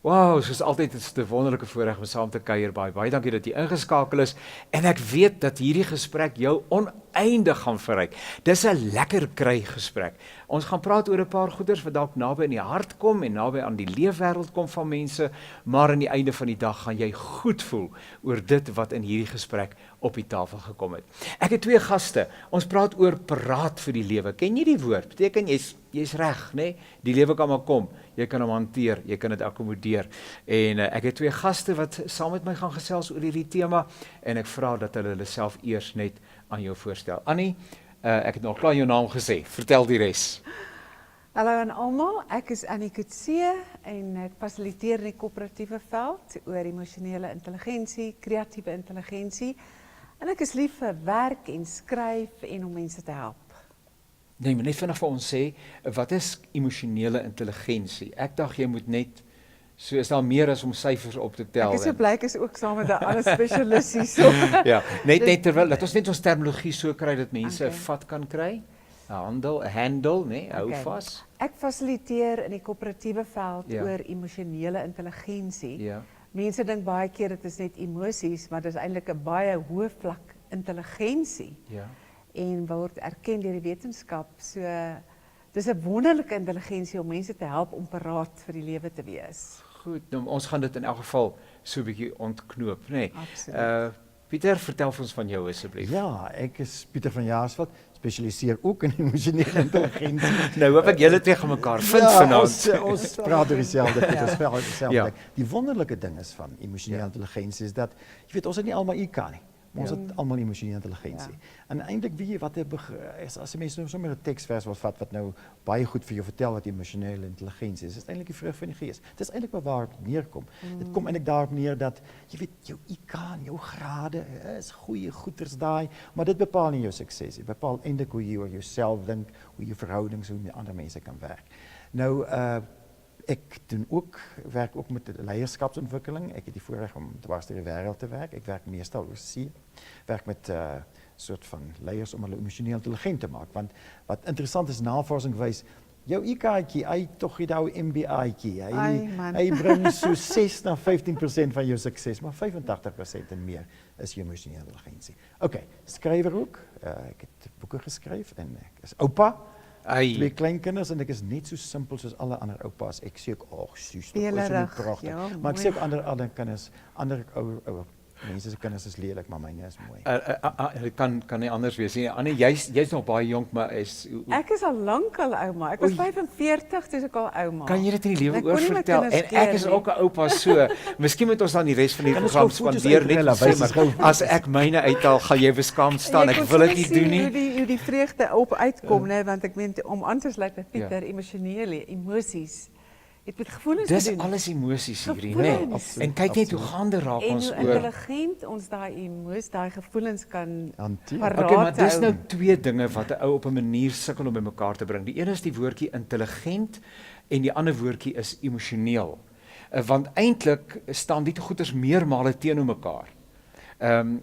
Wow, soos altyd is dit 'n wonderlike voorreg om saam te kuier. Baie dankie dat jy ingeskakel is en ek weet dat hierdie gesprek jou oneindig gaan verryk. Dis 'n lekker kry gesprek. Ons gaan praat oor 'n paar goeders wat dalk naby in die hart kom en naby aan die leefwêreld kom van mense, maar aan die einde van die dag gaan jy goed voel oor dit wat in hierdie gesprek op die tafel gekom het. Ek het 2 gaste. Ons praat oor paraat vir die lewe. Ken jy die woord? Beteken jy's reg, nê? Nee? Die lewe kan maar kom. Jy kan hom hanteer, jy kan dit akkommodeer. En ek het 2 gaste wat saam met my gaan gesels oor hierdie tema en ek vra dat hulle self eers net aan jou voorstel. Annie, ek het nog klaar jou naam gesê. Vertel die res. Hallo aan almal, ek is Annie Coetzee en ek fasiliteer in die koöperatiewe veld oor emosionele intelligensie, kreatiewe intelligensie. En ek is lief vir werk en skryf en om mense te help. Nee, maar net vinnig vir ons sê, wat is emosionele intelligensie? Ek dink jy moet net, so is daar meer as om syfers op te tel. Ek is so bly ek is ook saam met 'n ander spesialis hierso. Ja, net terwyl, laat ons net ons terminologie so kry dat mense 'n vat kan kry. 'n handle, nee, hou vas. Ek fasiliteer in die koöperatiewe veld Ja. oor emosionele intelligensie. Ja. Mense dink baie keer dit is net emosies, maar dit is eintlik 'n baie hoë vlak intelligensie. Ja. En word erken deur die wetenskap. So dis 'n wonderlike intelligensie om mense te help om paraat vir die lewe te wees. Goed, nou, ons gaan dit in elk geval so 'n bietjie ontknoop, nê. Absoluut. Pieter, vertel vir ons van jou asseblief. Ja, ek is Pieter van Jaarsveld, spesialiseer ook in emosionele intelligensie. Nou hoop ek julle twee gaan mekaar vind Ja, vanaand. ons praat oor dieselfde goed, ons spel dieselfde Ja. ding. Die wonderlike ding is van emosionele intelligensie is dat, jy weet, ons het nie almal IQ nie. Maar ons het almal emosionele intelligensie. En eintlik weet jy wat as 'n mens nou sommer 'n teksvers wil vat wat nou baie goed vir jou vertel wat emosionele intelligensie is eintlik die vrug van die gees. Dit is eintlik waar dit neerkom. Dit kom eintlik daarop neer dat jy weet jou IQ en jou grade is goeie goeders daai, maar dit bepaal nie jou sukses nie. Dit bepaal eintlik hoe jy oor jouself dink, hoe jy verhoudings hoe met ander mense kan werk. Nou ek werk ook met leierskapsontwikkeling. Ek het die voorreg om dwars deur die wêreld te werk. Ek werk meestal oorsee. Werk met soort van leiers om hulle emosioneel intelligent te maak. Want wat interessant is, navorsing wys, jou IQ, hy tog die ou MBA-tjie. Hy bring so 6 na 15% van jou sukses, maar 85% en meer is jou emosionele intelligensie. Okay, skrywer ook. Ek het boeke geskryf en ek is oupa. 2 kleinkinders en ek is net so simpel soos alle ander oupas. Ek sê ook, soos pragtig. Ja, maar ek sê ook ander kinders, ander ou mense se kinders is lelik, maar myne is mooi. Dit kan nie anders wees nie. Annie, jy's nog baie jonk, maar Ek is al lank al ouma. Ek was 45 toe ek al ouma. Kan jy dit in die lewe Ek oor kon nie my vertel? kinders En keer ek is nie. ook 'n oupa so. Miskien moet ons dan die res van die Kan ons program gou foto's spandeer net uitrol, om sê, wys maar ons as ek myne uithaal, gaan jy beskaamd staan. Ek wil dit nie doen nie. Hoe die vreugde op uitkom, né, want ek meen om aan te sluit met Pieter, emosionele emosies. Het met gevoelens Dis te doen. alles emosies hierdie, Gevoelens. né? En kyk net hoe gaande raak En ons hoe oor. intelligent ons daai emosies, daai gevoelens kan Hanteer. paraat Okay, maar dis hou. nou 2 dinge wat 'n ou op 'n manier sukkel om bymekaar te bring. Die een is die woordjie intelligent en die ander woordjie is emosioneel. Want eintlik staan die goeters meermale teenoor mekaar.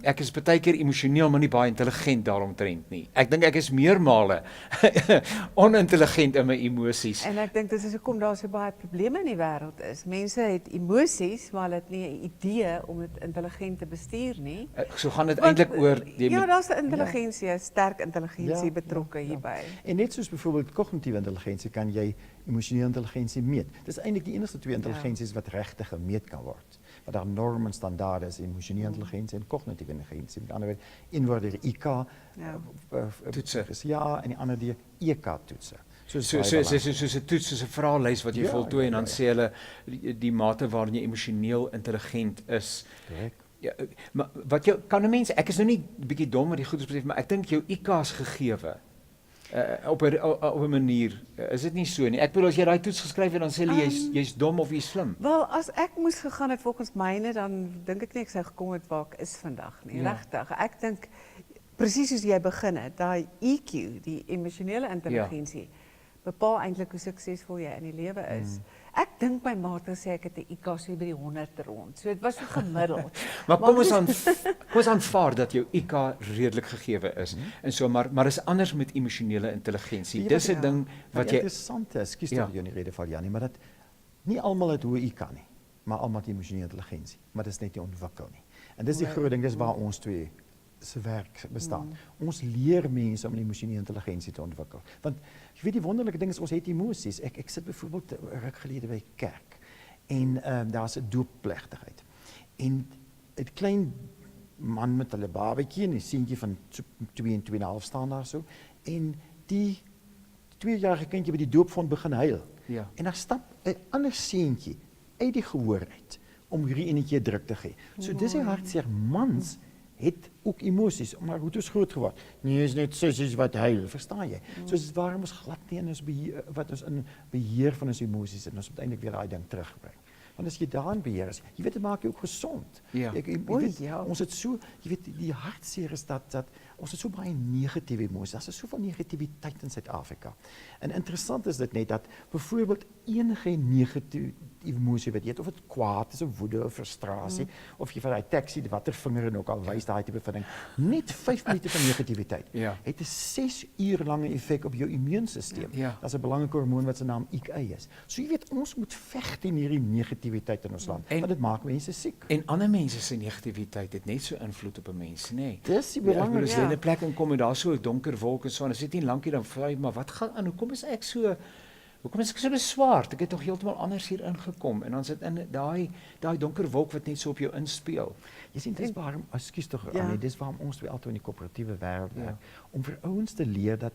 Ek is baie keer emosioneel, maar nie baie intelligent daaromtrent nie. Ek dink ek is meermale onintelligent in my emosies. En ek dink dis hoekom daar so baie probleme in die wêreld is. Mense het emosies, maar hulle het nie 'n idee om dit intelligent te bestuur nie. So gaan dit eintlik oor Ja, daar's 'n intelligensie, 'n sterk intelligensie Ja, betrokke hierby. En net soos byvoorbeeld kognitiewe intelligensie kan jy emosionele intelligensie meet. Dis eintlik die enigste 2 intelligensies wat regtig gemeet kan word. Wat daar norme en standaarde is, emosionele intelligensie en kognitiewe intelligensie. Met ander woorde, een word deur IQ Toetsen. Ja, en die ander deur EQ toetsen. So 'n toets, soos 'n vraelys wat jy voltooi en dan sê hulle die mate waarin jy emosioneel intelligent is. Korrek. Ja, maar wat jou kan 'n mens, ek is nou nie bietjie dom met die goeders besef, maar ek dink jou IQ is gegeewe. Op 'n manier, is dit nie so nie? Ek bedoel as jy daai toets geskryf het dan sê hulle jy's dom of jy's slim. Wel, as ek moes gegaan het volgens myne, dan dink ek nie ek sou gekom het waar ek is vandag nie. Ja. Regtig. Ek dink presies soos jy begin het, daai EQ, die emosionele intelligensie, bepaal eintlik hoe suksesvol jy in die lewe is. Ek dink my ma het gesê ek het 'n IQ so by die 100 rond. So dit was so gemiddeld. Maar kom ons aanvaar dat jou IQ redelik gegeewe is. En so maar is anders met emosionele intelligensie. Dis 'n ding wat jy interessant is, ekskuus Ja. dat jy nie rede val Janie, maar dat nie almal het hoë IQ nie. maar almal het emosionele intelligensie, maar dit is net nie ontwikkel nie. En dis die groot ding, dis waar ons twee se werk bestaan. Ons leer mense om emosionele intelligensie te ontwikkel. Want jy weet die wonderlike ding is ons het emosies. Ek sit byvoorbeeld 'n ruk gelede by 'n kerk en daar's 'n doopplegtigheid. En 'n klein man met hulle babatjie en 'n seentjie van 2 en 2,5 staan daar so en die 2-jarige kindjie by die doopfont begin huil. Ja. En dan stap 'n ander seentjie uit die gehoor uit om hierdie enetjie 'n druk te gee. So dis die hartseer. Mans het ook emosies, maar hoe het ons groot geword? Nee, is net sissies wat huil, verstaan jy? So dis waarom ons glad nie in ons beheer, wat ons in beheer van ons emosies en ons moet eintlik weer daai ding terugbring. Want as jy daarin beheer is, jy weet dit maak jou ook gesond. Ja. Jy weet, ons het so, jy weet die hartseer is dat ons het so baie negatiewe emosies. Daar's soveel negativiteit in Suid-Afrika. En interessant is dit net dat byvoorbeeld enige negatiewe emosie wat jy het, of dit kwaad is of woede of frustrasie, of jy van daai taxi watter vinger en ook al wys daai tipe van ding, net 5 minute van negativiteit het 'n 6 uur lange effek op jou immuunstelsel. Ja. Daar's 'n belangrike hormoon wat se naam IK is. So jy weet ons moet veg teen hierdie negativiteit in ons land, want dit maak mense siek. En ander mense se negativiteit het net so invloed op 'n mens, nê. Nee. Dis die As belangrike. jy in 'n plek inkom en daar so 'n donker wolk en so, en as dit nie lankie dan vra jy maar wat gaan aan? Hoekom is ek so beswaard? Ek het tog heeltemal anders hier ingekom en dan sit in daai donker wolk wat net so op jou inspeel. Jy sien dis waarom, ekskuus tog, Ja. dis waarom ons twee altyd in die koöperatiewe wêreld werk, om vir ouens te leer dat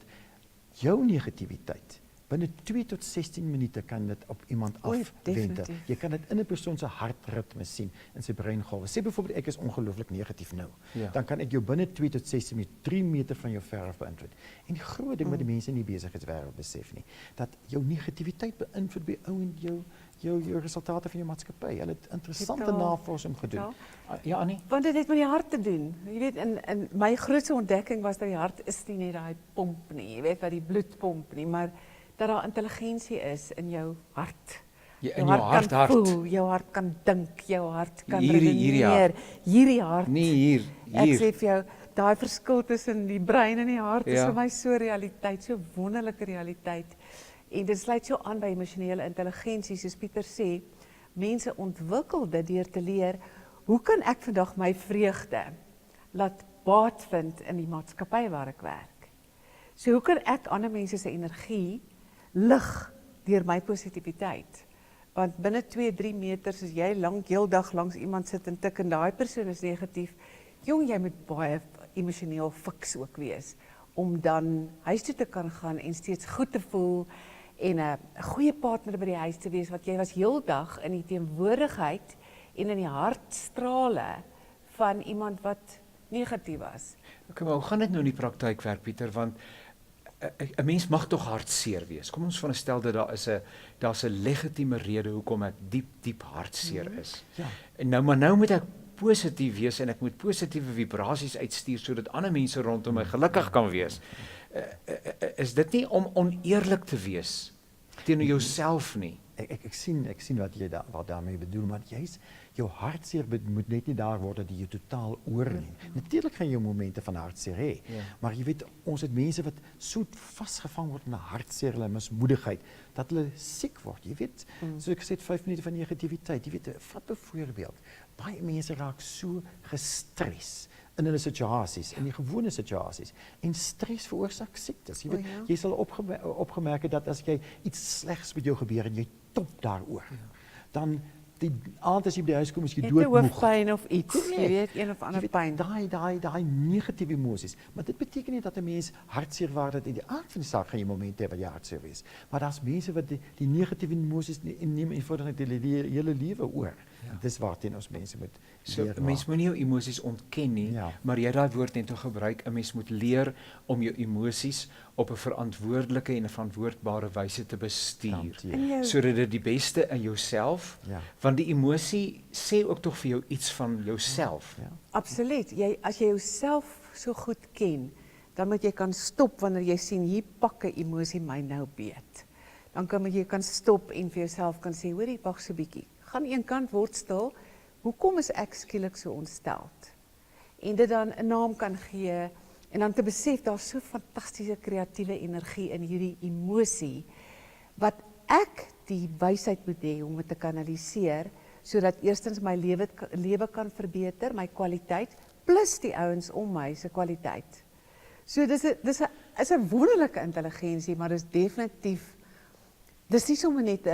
jou negativiteit binne 2 tot 16 minute kan dit op iemand afwende. definitief. Jy kan dit in 'n persoon se hartritme sien, in sy breingolwe. Sê byvoorbeeld ek is ongelooflik negatief nou. Ja. Dan kan ek jou binne 2 tot 16 minute 3 meter van jou ver af beïnvloed. En die groot ding wat die mense in die besigheidswêreld besef nie, dat jou negativiteit beïnvloed by ou en jou resultate van jou maatskappy. Hulle het interessante Totaal. navorsing gedoen. Totaal. Ja, Annie. Want dit het met die hart te doen. Jy weet, in my grootste ontdekking was dat die hart is nie net daai pomp nie, jy weet wat die bloed pomp nie, maar dat daar intelligensie is in jou hart. In jou hart kan voel, jou hart kan dink, jou hart kan Hierdie redeneer. Hierdie hart. Nee, hier. Ek sê vir jou, daai verskil tussen die brein en die hart is Ja. vir my so realiteit, so wonderlike realiteit. En dit sluit so aan by emosionele intelligensie, soos Pieter sê, mense ontwikkel dit deur te leer, hoe kan ek vandag my vreugde laat baat vind in die maatskappy waar ek werk? So hoe kan ek ander mense se energie lig deur my positiwiteit? Want binne 2-3 meters as jy heeldag langs iemand sit en tik en daai persoon is negatief, jong, jy moet baie emosioneel fiks ook wees om dan huis toe te kan gaan en steeds goed te voel en 'n goeie partner by die huis te wees wat jy was heeldag in die teenwoordigheid en in die hartstrale van iemand wat negatief was. Okay, maar hoe gaan dit nou in die praktyk werk, Pieter? Want 'n mens mag tog hartseer wees. Kom ons veronderstel dat daar's 'n legitieme rede hoekom ek diep hartseer is. Ja. En nou moet ek positief wees en ek moet positiewe vibrasies uitstuur sodat ander mense rondom my gelukkig kan wees. Is dit nie om oneerlik te wees teenoor jouself nie? Ek sien wat jy wat daarmee bedoel, maar jou hartseer moet net nie daar word dat jy totaal oorneem. Natuurlik gaan jy momente van hartseer hê, maar jy weet ons het mense wat so vasgevang word in 'n hartseer, hulle mismoedigheid dat hulle siek word. Jy weet, so ek sê 5 minute van negativiteit. Jy weet, vat byvoorbeeld, baie mense raak so gestres in hulle situasies, in die gewone situasies. En stres veroorsaak siektes. Jy weet, jy sal opgemerk het dat as jy iets slegs met jou gebeur en jy top daaroor, dan die aand as jy by die huis kom, is jy doodmoeg. Hoofpyn of iets, jy weet, een of ander pyn. Daai negatiewe emosies. Maar dit beteken nie dat 'n mens hartseer word dat in die aard van die saak gaan jy momente hê wat jy hartseer wees. Maar daar's mense wat die negatiewe emosies neem eenvoudig net die hele lewe oor. Dis waarteen ons mense moet leer. 'n Mens moet nie jou emosies ontken nie, maar jy het daai woord net gebruik, 'n mens moet leer om jou emosies op 'n verantwoordelike en 'n verantwoordbare wyse te bestuur, sodat dit die beste in jouself, want die emosie sê ook tog vir jou iets van jouself. Absoluut. As jy jouself so goed ken, dan moet jy kan stop wanneer jy sien hier pak 'n emosie my nou beet. Dan kan jy kan stop en vir jouself kan sê, hoorie, wag so 'n bietjie. Gaan een kant word stil. Hoekom is ek skielik so ontsteld? En dit dan 'n naam kan gee en dan te besef daar's so fantastiese kreatiewe energie in hierdie emosie wat ek die wysheid moet hê om dit te kanaliseer sodat eerstens my lewe kan verbeter, my kwaliteit, plus die ouens om my se kwaliteit. So dis 'n wonderlike intelligensie, maar dis definitief, dis nie sommer net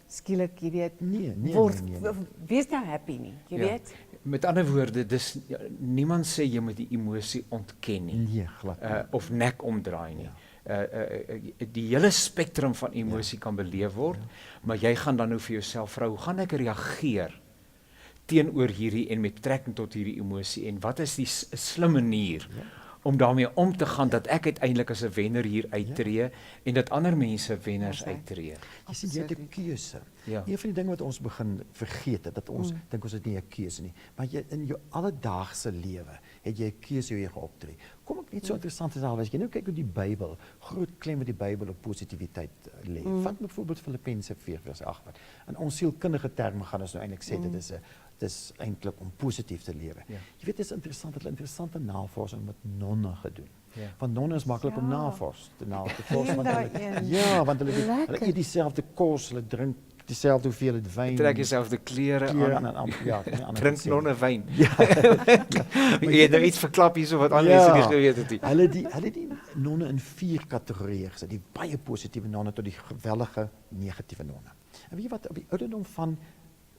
skielik, jy weet, Nee. wees nou happy nie, jy weet. Met ander woorde, niemand sê jy moet die emosie ontken nie. Nee, glad nie. Of nek omdraai nie. Die hele spektrum van emosie kan beleef word, maar jy gaan dan nou vir jouself vra, hoe gaan ek reageer teenoor hierdie en met betrekking tot hierdie emosie en wat is die slim manier om daarmee om te gaan dat ek uiteindelik as 'n wenner hier uittreë en dat ander mense wenners uittreë. Jy sien, jy het 'n keuse. Ja. Een van die dinge wat ons begin vergeet het, dat ons dink ons het nie 'n keuse nie, maar jy in jou alledaagse lewe het jy 'n keuse hoe jy gaan optree. Kom ek net so interessant is al, as jy nou kyk hoe die Bybel, groot klem wat die Bybel op positiwiteit lê. Vat byvoorbeeld Filippense 4:8 wat in ons sielkundige terme gaan ons nou eintlik sê dit is eintlik om positief te lewe. Ja. Jy weet, dit is interessant, dat hulle interessante navorsing met nonne gedoen. Ja. Want nonne is maklik om Ja. navors te Een want daai hulle, een. ja, want hulle Lekker. eet dieselfde kos, hulle drink dieselfde hoeveelheid wyn. Trek jouself de klere aan. Ja, nie anders Drink te sê. nonne wyn. Jy het nou iets verklap hierso wat ander mense nie geweet het nie. Hulle die nonne in 4 kategorieë gesit. Die baie positiewe nonne tot die gewellige negatiewe nonne. En weet jy wat, op die ouderdom van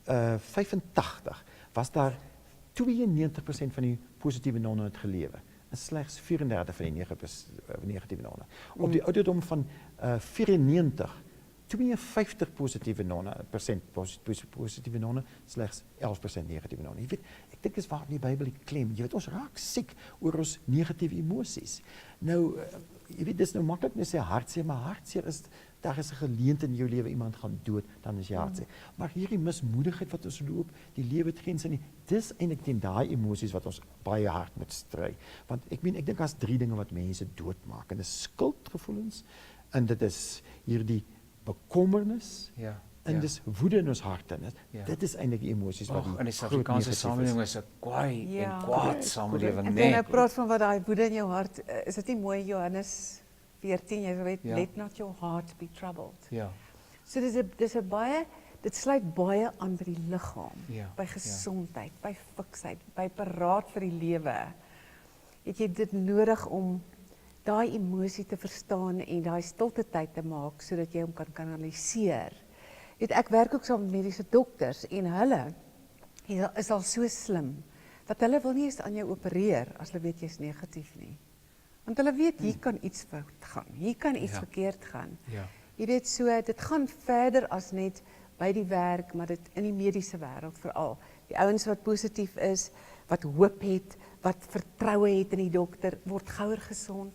85 was daar 92% van die positiewe nonne het gelewe. En slegs 34 van die negatiewe nonne. Op die ouderdom van 94 52% positiewe nonne, slegs 11% negatiewe nonne. Jy weet, ek dink dis waar in die Bybel die klem. Jy weet, ons raak siek oor ons negatiewe emosies. Nou, jy weet, dis nou maklik net sê hartseer, maar hartseer is, daar is 'n geleentheid in jou lewe, iemand gaan dood, dan is jy hartseer. Maar hierdie mismoedigheid wat ons loop, die lewe het geen sin nie. Dis eintlik teen daai emosies wat ons baie hard moet stry. Want ek dink daar's 3 dinge wat mense doodmaak. En dis skuldgevoelens, en dit is hierdie bekommernis, en dis woede in ons harte. Dit is eintlik die emosies wat in die Suid-Afrikaanse samelewing is 'n kwaai en kwaad samelewing, En nee. nou praat van wat daai woede in jou hart, is dit nie mooi Johannes 14, jy weet, let not your heart be troubled. Ja. So dis 'n baie, dit sluit baie aan by die liggaam, Ja, by gesondheid, by fiksheid, by paraat vir die lewe. Het jy dit nodig om daai emosie te verstaan en daai stilte tyd te maak sodat jy hom kan kanaliseer. Weet, ek werk ook saam met mediese dokters en hulle is al so slim dat hulle wil nie eens aan jou opereer as hulle weet jy's negatief nie. Want hulle weet hier kan iets fout gaan, hier kan iets verkeerd gaan. Ja. Jy weet, so dit gaan verder as net by die werk, maar dit in die mediese wêreld veral. Die ouens wat positief is, wat hoop het, wat vertroue het in die dokter, word gouer gesond.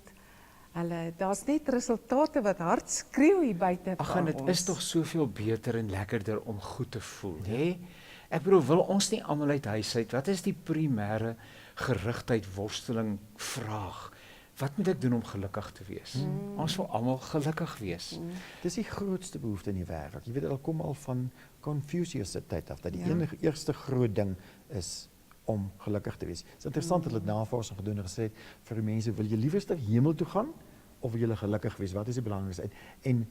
Daar's net resultate wat hard skreeu hier buite. Ag, en dit is tog soveel beter en lekkerder om goed te voel, hè? Ek bedoel, wil ons nie almal uit huis uit, wat is die primêre gerigtheid worsteling vraag? Wat moet ek doen om gelukkig te wees? Ons wil almal gelukkig wees. Dis die grootste behoefte in die wêreld. Jy weet, dit kom al van Confucius se tyd af, dat die eerste groot ding is om gelukkig te wees. Dit is interessant dat hulle navorsing gedoen en gesê het vir die mense, wil jy liewer hemel toe gaan of wil jy gelukkig wees? Wat is die belangrikste? En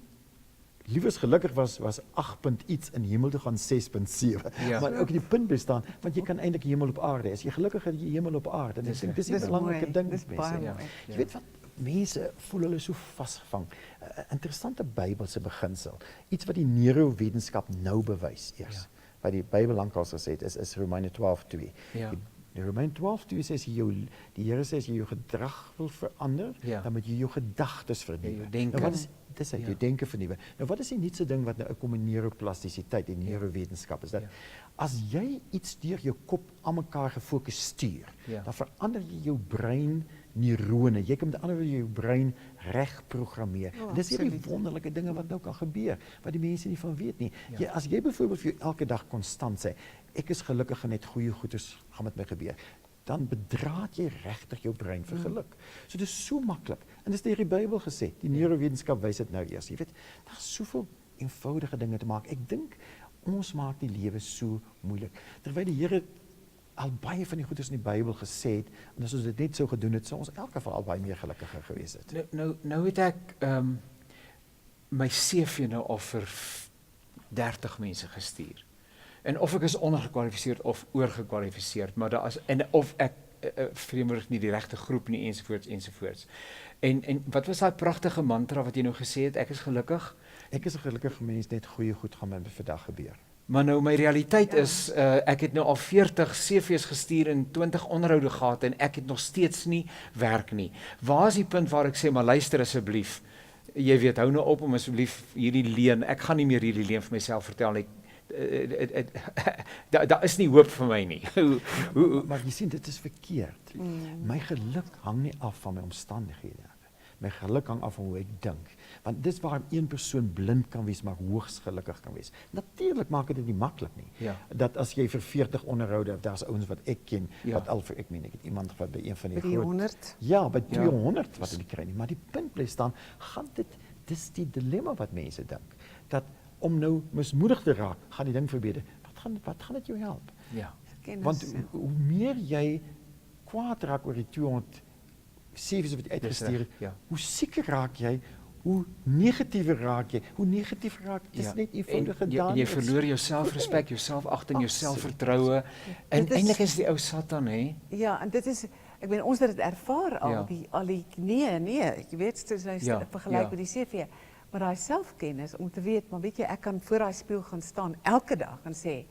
liewer gelukkig was 8 punt iets in hemel toe gaan 6.7. Ja. Maar ook die punt bestaan, want jy kan eintlik hemel op aarde. As jy gelukkig het, jy hemel op aarde. En ek dink dis 'n belangrike ding. Dis baie mooi. Jy weet wat, mense voel hulle so vasgevang. 'n Interessante Bybelse beginsel, iets wat die neurowetenskap nou bewys eers. Wat die Bybel lankal gesê het, is Romeine 12:2. Ja. Die Romeine 12:2 sê die Here sê as jy jou gedrag wil verander, dan moet jy jou gedagtes vernuwe. jou denke. Nou wat is dis uit jou denke vernuwe. Nou wat is die nuutste ding wat nou kom in neuroplastisiteit en neurowetenskap is dat as jy iets deur jou kop aan mekaar gefokus stuur, dan verander jy jou brein neurone. Jy kan met ander woorde jou brein reg programmeer. Dis hierdie wonderlike dinge wat nou kan gebeur wat die mense nie van weet nie. As jy byvoorbeeld vir jou elke dag konstant sê, ek is gelukkig en net goeie goeders gaan met my gebeur, dan bedraad jy regtig jou brein vir geluk. So dis so maklik. En dis deur die Bybel gesê. Die neurowetenskap wys dit nou eers. Jy weet, daar's soveel eenvoudige dinge te maak. Ek dink ons maak die lewe so moeilik. Terwyl die Here al baie van die goeders in die Bybel gesê het, en as ons dit net so gedoen het, sou ons in elk geval al baie meer gelukkiger gewees het. Nou het ek my CV nou al vir 30 mense gestuur. En of ek is ondergekwalifiseerd of oorgekwalifiseerd, maar daar is of ek verteenwoordig nie die regte groep nie ensovoorts ensovoorts. En wat was daai pragtige mantra wat jy nou gesê het, ek is gelukkig? Ek is 'n gelukkige mens, net goeie goed gaan met my vandag gebeur. Maar nou my realiteit is ek het nou al 40 CV's gestuur en 20 onderhoude gehad en ek het nog steeds nie werk nie. Waar is die punt waar ek sê maar luister asseblief, jy weet, hou nou op om asseblief hierdie leuen, ek gaan nie meer hierdie leuen vir myself vertel nie. Daar is nie hoop vir my nie. Maar jy sien, dit is verkeerd. My geluk hang nie af van my omstandighede. My geluk hang af van hoe ek dink. Want dis waarom een persoon blind kan wees, maar hoogs gelukkig kan wees. Natuurlik maak dit nie maklik nie. Ja. Dat as jy vir 40 onderhoude, daar's ouens wat ek ken, Ja. wat al vir ek meen, ek het iemand wat by een van die 300. Ja, by 200 wat hulle kry nie, maar die punt bly staan, dis die dilemma wat mense dink, dat om nou mismoedig te raak, gaan die ding verbeter. Wat gaan dit jou help? Ja. Kennis, Want ja. hoe meer jy kwaad raak oor die 200 CV's wat jy uitgestuur het, ja. hoe sieker raak jy, hoe negatiewer raak jy, hoe negatief raak, dit is net eenvoudig gedaan. En jy verloor jou selfrespek, jou selfagting, jou Absoluut. selfvertroue. En Dit is- eintlik is die ou Satan, hè? Ja, en dit is, ek meen ons het dit ervaar al, Ja. al die nee, ek weet, soos nou Ja, vergelyk ja. met die CV, maar daai selfkennis om te weet, maar weet jy, ek kan voor daai spieël gaan staan elke dag en sê,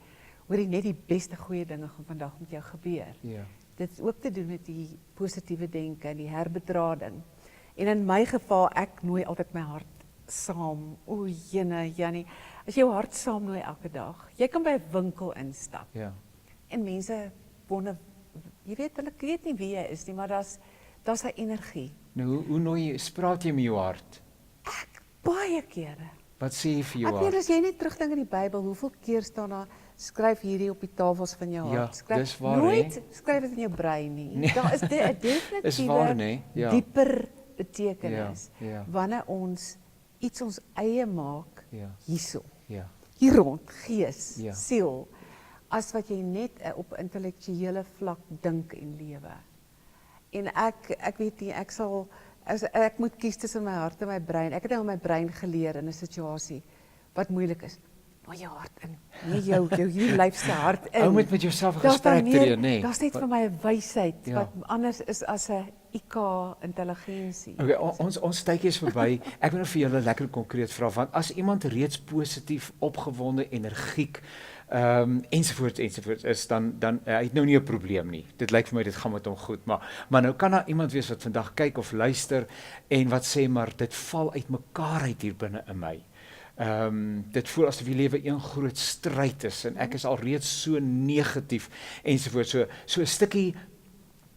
hoorie, net die beste goeie dinge gaan vandag met jou gebeur. Ja. Dit is ook te doen met die positiewe denke en die herbedrading. En in my geval, ek nooi altyd my hart saam. O, jene, Jannie, as jy jou hart saam nooi elke dag, jy kan by 'n winkel instap. Ja. En mense wonder, jy weet, hulle weet nie wie jy is nie, maar daar's 'n energie. Nou, hoe nooi jy, praat jy met jou hart? Baie kere. Wat sê jy vir jou Ek weet hart? as jy net terugdink in die Bybel, hoeveel keer staan daar skryf hierdie op die tafels van jou Ja, hart. Skryf dis waar, nooit hè? skryf dit in jou brein nie. Nee. Daar is 'n Is waar, definitiewe nee? Ja. dieper betekenis Ja, ja. wanneer ons iets ons eie maak Ja. hierso. Ja. Hier rond, gees, Ja. siel, as wat jy net op intellektuele vlak dink en lewe. En ek weet nie, ek moet kies tussen my hart en my brein. Ek het nou my brein geleer in 'n situasie wat moeilik is. Maar jou hart in, nie jou hierdie lyf se hart in. Ou moet met jouself 'n Daar's dan gesprek meer- tree, nê? Daar's net vir my 'n wysheid Ja. wat anders is as 'n IQ intelligensie. Okay, ons tydjie is verby. Ek wil nou vir julle lekker konkreet vra, want as iemand reeds positief, opgewonde, energiek, ensovoorts is, dan hy het nou nie 'n probleem nie. Dit lyk vir my dit gaan met hom goed, maar nou kan daar iemand wees wat vandag kyk of luister en wat sê maar dit val uitmekaar uit hier binne in my. Dit voel asof die lewe een groot stryd is en ek is alreeds so negatief ensovoorts, so 'n stukkie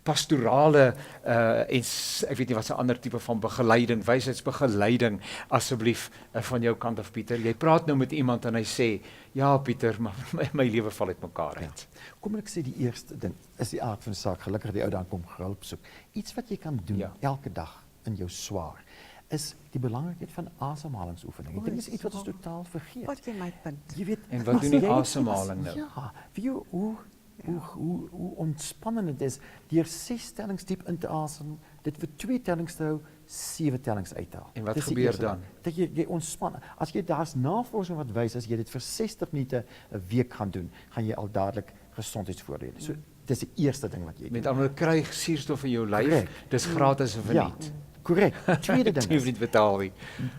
pastorale ek weet nie wat 'n ander tipe van begeleiding, wysheidsbegeleiding asseblief van jou kant af Pieter. Jy praat nou met iemand en hy sê, ja Pieter, maar my lewe val uitmekaar uit. Kom ek sê die eerste ding is die aard van die saak, gelukkig die ou dan kom hulp soek. Iets wat jy kan doen elke dag in jou swaar is die belangrikheid van asemhalingsoefening. Ek dink dis iets wat ons totaal vergeet. Wat jy my punt. Jy weet, En wat doen die asemhaling nou? Ja, weet jy hoe ontspannend dit is deur 6 tellings diep in te asem, dit vir 2 tellings te hou, 7 tellings uit te haal. En wat Dis die gebeur eerste dan? ding. Dat jy ontspan. As jy daar's navorsing wat wys as jy dit vir 60 minute 'n week gaan doen, gaan jy al dadelik gesondheidsvoordele. So dis die eerste ding wat jy Met doen. ander kry suurstof in jou lyf, Korrek. dis gratis en Ja, verniet. korrek. Tweede ding Jy hoef is, nie betaal nie.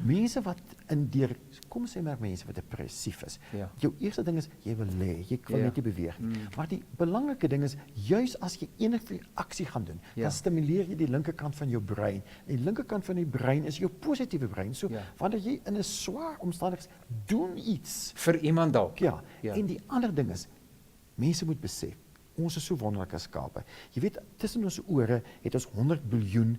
mense wat kom sê maar mense wat depressief is. Ja. Jou eerste ding is jy wil lê, jy wil Ja. net nie beweeg nie. Maar die belangrike ding is juis as jy enige aksie gaan doen, Ja. dan stimuleer jy die linkerkant van jou brein. En die linkerkant van die brein is jou positiewe brein. So Ja. wanneer jy in 'n swaar omstandighede is, doen iets. Vir iemand dalk. Ja. Ja. En die ander ding is mense moet besef ons is so wonderlike skape. Jy weet tussen ons ore het ons 100 biljoen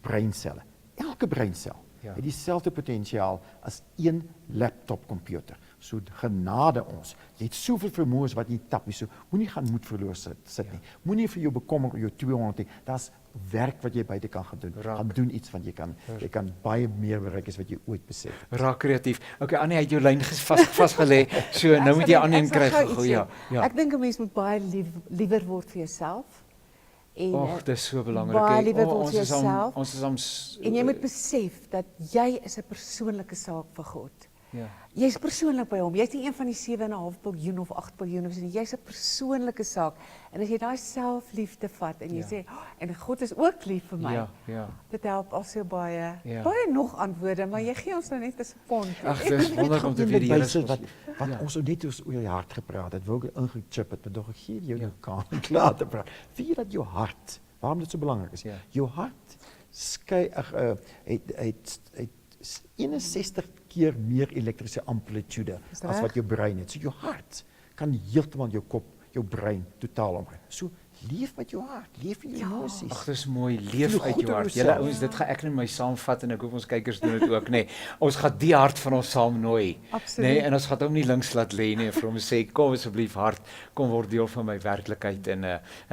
breinselle. Elke breinsel Ja. het dieselfde potensiaal as een laptop komputer. So genade ons. Jy het soveel vermoëns wat jy tap nie. So moenie gaan moed verloor sit nie. Moenie vir jou bekommer oor jou 200 nie. Daar's werk wat jy buite kan gaan doen. Raak. Gaan doen iets want jy kan baie meer bereik as wat jy ooit besef het. Raak kreatief. Okay, Annie het jou lyn vasgelê. So nou moet jy aan een kry gou. Ja. Ja. Ek dink 'n mens moet baie liewer word vir jouself. En Och, dis so belangrik. baie hè. liewer word vir Ons is jouself. ons is En jy moet besef dat jy is 'n persoonlike saak vir God. Ja. Jy's persoonlik by hom. Jy's nie een van die 7,5 biljoen of 8 biljoen of so nie. Jy's 'n persoonlike saak. En as jy daai selfliefde vat en jy sê, en God is ook lief vir my. Ja. Dit help al so baie. Ja. Baie nog antwoorde, maar jy gee ons nou net 'n sekond. Ag, dis wonderlik om te weet die Here is wat ons so net oor jou hart gepraat het, wou ek ingechip het, maar doch gee jou nou kan klaar te praat. Wie dat jou hart, waarom dit so belangrik is. Ja. Jou hart het 61 keer meer elektrische amplitude Is as reg? wat jou brein het. So jou hart kan heeltemal jou kop, jou brein totaal omgaan. So leef met jou hart, leef in jou emosies. Ag, dis mooi, leef Voel uit goed jou oor hart. jouself. Julle ouens, dit gaan ek net my saamvat en ek hoop ons kykers doen dit ook, nê. Ons gaan die hart van ons saam nooi. Absoluut. Nê, en ons gaan hom nie links laat lê nie en vir hom sê kom asseblief hart, kom word deel van my werklikheid en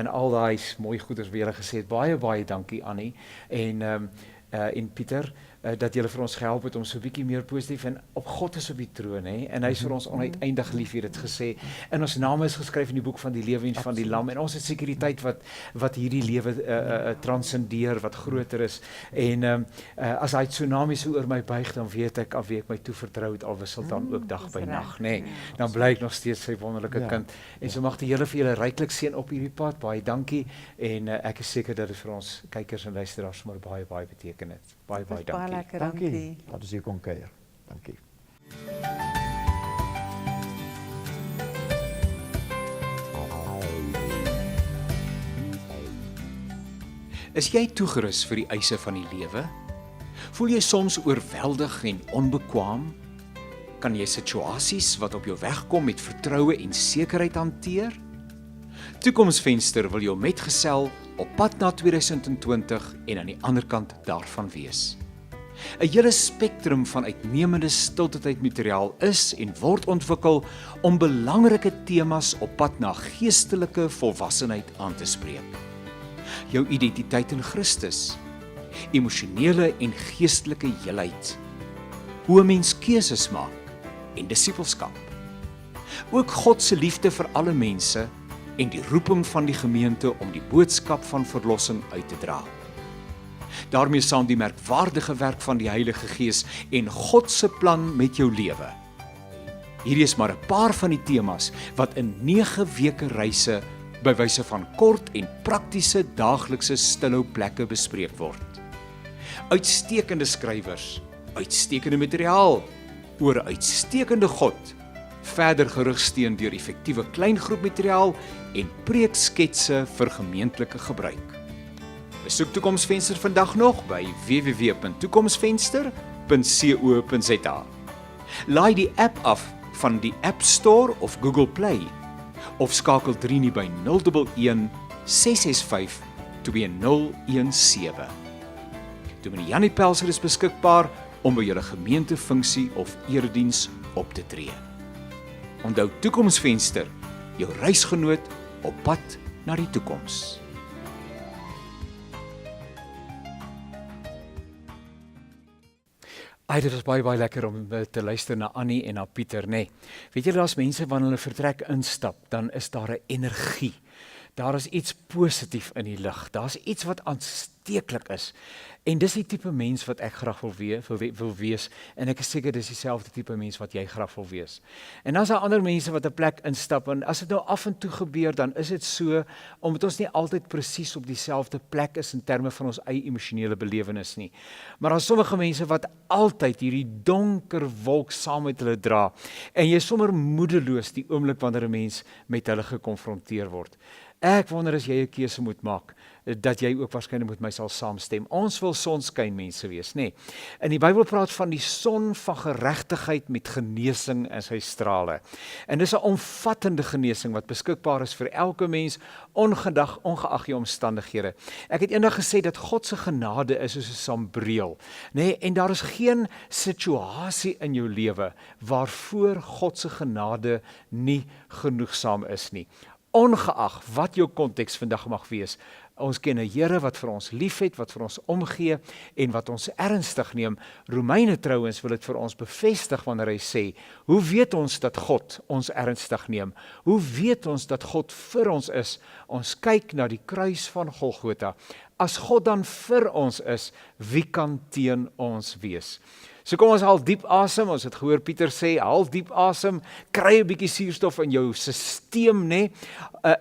al daai mooi goeders wat julle gesê het. Baie dankie Annie en Pieter. Dat julle vir ons gehelp het om so 'n bietjie meer positief en op God is op die troon hè en hy is vir ons oneindig lief, hier dit gesê. En ons name is geskryf in die boek van die lewe en van die lam en ons het sekuriteit wat hierdie lewe transcendeer, wat groter is. En as hy tsunami so oor my buig, dan weet ek af wie ek my toevertrou het, al wissel dan ook dag dis by reg, nag, nê. ja. Dan bly ek nog steeds sy wonderlike kind. En so mag die Here vir julle ryklik seën op hierdie pad. Baie dankie en ek is seker dat dit vir ons kykers en luisteraars maar baie beteken het. Baie Dis baie dankie. lekker, Dankie. dankie. Laat ons hier kon kuier. Dankie. Is jy toegerus vir die eise van die lewe? Voel jy soms oorweldig en onbekwaam? Kan jy situasies wat op jou wegkom met vertroue en sekerheid hanteer? Toekomsvenster wil jou metgesel op pad na 2020 en aan die ander kant daarvan wees. 'n Hele spektrum van uitnemende stiltydmateriaal is en word ontwikkel om belangrike temas op pad na geestelike volwassenheid aan te spreek. Jou identiteit in Christus, emosionele en geestelike heelheid, hoe 'n mens keuses maak en disippelskap. Ook God se liefde vir alle mense en die roeping van die gemeente om die boodskap van verlossing uit te dra. Daarmee saam die merkwaardige werk van die Heilige Gees en God se plan met jou lewe. Hierdie is maar 'n paar van die temas wat in 9 weke reise by wyse van kort en praktiese daaglikse stilhou plekke bespreek word. Uitstekende skrywers, uitstekende materiaal, oor 'n uitstekende God, verder gerugsteun deur effektiewe kleingroepmateriaal en preeksketse vir gemeentelike gebruik. Besoek Toekomsvenster vandag nog by www.toekomsvenster.co.za. Laai die app af van die App Store of Google Play of skakel 3 by 011 665 2017. Dominee Janie Pelser is beskikbaar om by julle gemeentefunksie of erediens op te tree. Onthou Toekomsvenster, jou reisgenoot op pad na die toekoms. Ai, dit was baie lekker om te luister na Annie en na Pieter, nê. Weet julle, daar's mense wanneer hulle vertrek instap, dan is daar 'n energie. Daar is iets positief in die lug. Daar's iets wat aansteeklik is. En dis die tipe mens wat ek graag wil wees en ek is seker dis dieselfde tipe mens wat jy graag wil wees. En dan is daar ander mense wat 'n plek instap en as dit nou af en toe gebeur, dan is dit so omdat ons nie altyd presies op dieselfde plek is in terme van ons eie emosionele belewenis nie. Maar daar is sommige mense wat altyd hierdie donker wolk saam met hulle dra en jy is sommer moedeloos die oomblik wanneer 'n mens met hulle gekonfronteer word. Ek wonder as jy 'n keuse moet maak, dat jy ook waarskynlik met my sal saamstem. Ons wil sonskyn mense wees, nê. In die Bybel praat van die son van geregtigheid met genesing in sy strale. En dis 'n omvattende genesing wat beskikbaar is vir elke mens, ongeag jou omstandighede. Ek het eendag gesê dat God se genade is soos 'n sambreel, nê, en daar is geen situasie in jou lewe waarvoor God se genade nie genoegsaam is nie. Ongeag wat jou konteks vandag mag wees, ons ken 'n Here wat vir ons liefhet, wat vir ons omgee en wat ons ernstig neem. Romeine trouens wil dit vir ons bevestig wanneer hy sê, hoe weet ons dat God ons ernstig neem? Hoe weet ons dat God vir ons is? Ons kyk na die kruis van Golgotha. As God dan vir ons is, wie kan teen ons wees? So kom ons haal diep asem, ons het gehoor Pieter sê, haal diep asem, kry 'n bietjie suurstof in jou stelsel, nê?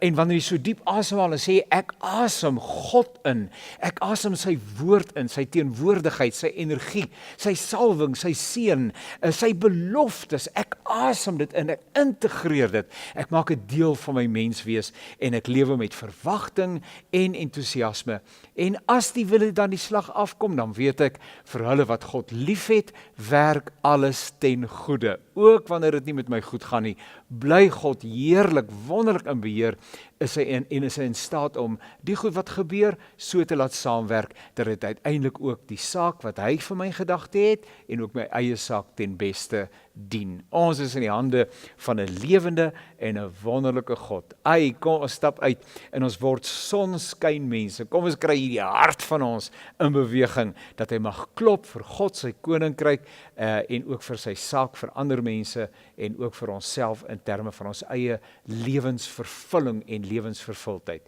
En wanneer jy so diep asemhaal en sê ek asem God in, ek asem sy woord in, sy teenwoordigheid, sy energie, sy salwing, sy seën, sy beloftes, ek asem dit in, ek integreer dit, ek maak 'n deel van my menswees en ek lewe met verwagting en entoesiasme. En as die wille dan die slag afkom, dan weet ek, vir hulle wat God liefhet, werk alles ten goeie. Ook wanneer dit nie met my goed gaan nie, bly God heerlik, wonderlik in beheer, is hy in staat om die goed wat gebeur, so te laat saamwerk, dat dit uiteindelik ook die saak wat hy vir my gedagte het, en ook my eie saak ten beste dien. Ons is in die hande van 'n lewende en 'n wonderlike God. Kom ons stap uit en ons word sonskynmense. Kom ons kry hierdie hart van ons in beweging, dat hy mag klop vir God sy koninkryk, en ook vir sy saak vir ander mense, en ook vir onsself in terme van ons eie lewensvervulling en lewensvervuldheid.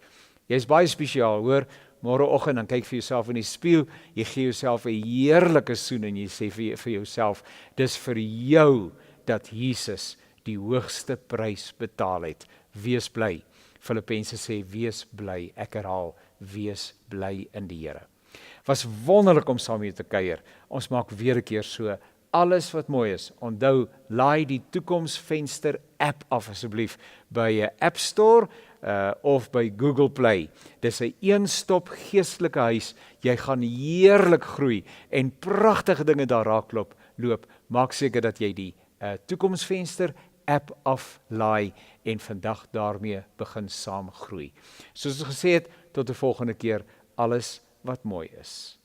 Jy is baie spesiaal, hoor. Môreoggend dan kyk vir jouself in die spieël, jy gee jouself 'n heerlike soen en jy sê vir jouself, dis vir jou dat Jesus die hoogste prys betaal het. Wees bly. Filippense sê, wees bly. Ek herhaal, wees bly in die Here. Was wonderlik om saam met jou te kuier. Ons maak weer 'n keer so. Alles wat mooi is, onthou, laai die Toekomsvenster app af asseblief by 'n App Store of by Google Play. Dis 'n een-stop geestelike huis. Jy gaan heerlik groei en pragtige dinge daar raakloop. Maak seker dat jy die Toekomsvenster app aflaai en vandag daarmee begin saam groei. Soos ons gesê het, tot 'n volgende keer, alles wat mooi is.